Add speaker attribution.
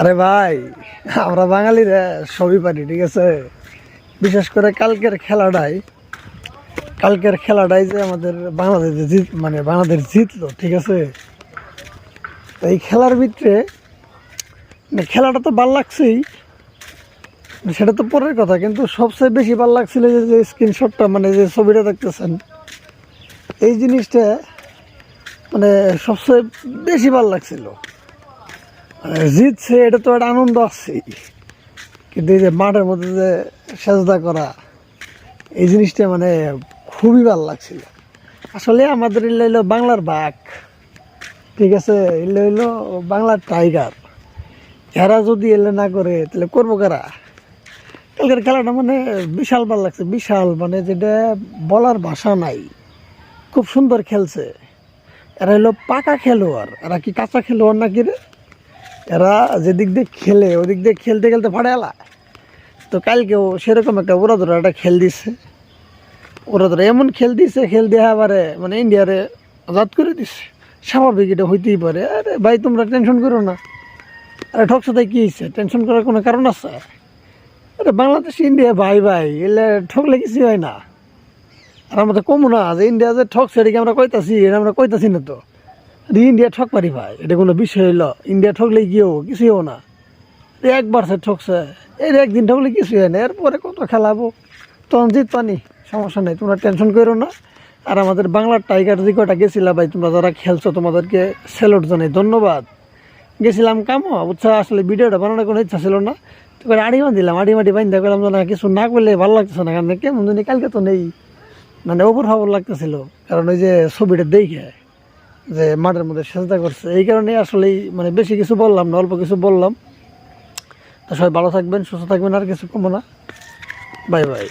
Speaker 1: আরে ভাই, আমরা বাঙালিরা সবই পারি, ঠিক আছে। বিশেষ করে কালকের খেলাটাই যে আমাদের বাংলাদেশ মানে বাংলাদেশ জিতলো, ঠিক আছে। তো এই খেলার ভিতরে মানে খেলাটা তো ভাল লাগছেই, সেটা তো পরের কথা, কিন্তু সবচেয়ে বেশি ভাল লাগছিল যে স্ক্রিনশটটা, মানে যে ছবিটা দেখতেছেন, এই জিনিসটা মানে সবচেয়ে বেশি ভাল লাগছিল। মানে জিতছে, এটা তো একটা আনন্দ আসছেই, কিন্তু এই যে মাঠের মধ্যে যে সেজদা করা, এই জিনিসটা মানে খুবই ভালো লাগছিল। আসলে আমাদের এলে হইলো বাংলার বাঘ, ঠিক আছে, এলে হইলো বাংলার টাইগার। এরা যদি এলে না করে তাহলে করবো কারা? কালকের খেলাটা মানে বিশাল ভালো লাগছে, বিশাল, মানে যেটা বলার ভাষা নাই। খুব সুন্দর খেলছে। এরা হইলো পাকা খেলোয়াড়, এরা কি কাঁচা খেলোয়াড় নাকি রে? এরা যেদিক দিয়ে খেলে ওদিক দিয়ে খেলতে খেলতে ফাটে এলা। তো কালকেও সেরকম একটা ওরা একটা খেল দিচ্ছে, ওরা এমন খেল দিচ্ছে, খেল দিয়ে আবারে মানে ইন্ডিয়ারে আজাদ করে দিচ্ছে। স্বাভাবিক, এটা হইতেই পারে। আরে ভাই, তোমরা টেনশন করো না। আরে ঠকছে তাই কী হয়েছে? টেনশন করার কোনো কারণ আছে? আরে বাংলাদেশ ইন্ডিয়া ভাই ভাই, এলে ঠকলে কিছু হয় না। আর আমরা তো কমু না যে ইন্ডিয়া যে ঠকছে, এটাকে আমরা কইতাছি, এটা আমরা কইতাছি না তো। ইন্ডিয়া ঠক পারি ভাই, এটা কোনো বিষয় হইলো? ইন্ডিয়া ঠকলে গিয়েও কিছুই হবো না। একবার সে ঠকছে, এর একদিন ঠকলে কিছুই হয় না, এরপরে কত খেলাবো, তখন জিতপানি, সমস্যা নেই, তোমরা টেনশন করো না। আর আমাদের বাংলার টাইগার যে কটা গেছিলাম ভাই, তোমরা যারা খেলছো তোমাদেরকে স্যালুট জানাই, ধন্যবাদ। গেছিলাম কামো বুঝছো, আসলে ভিডিওটা বানানোর কোনো ইচ্ছা ছিল না, তো করে আড়ি দিলাম, আড়ি বাইন্দা করলাম না, কিছু না করলে ভালো লাগতেছে না। কারণ কেমন জানি কালকে তো নেই, মানে ওপর খবর লাগতেছিল, কারণ ওই যে ছবিটা দেখে যে মাঠের মধ্যে সেজদা করছে, এই কারণে আসলেই মানে বেশি কিছু বললাম না, অল্প কিছু বললাম। তো সবাই ভালো থাকবেন, সুস্থ থাকবেন, আর কিছু কমো না। Bye bye.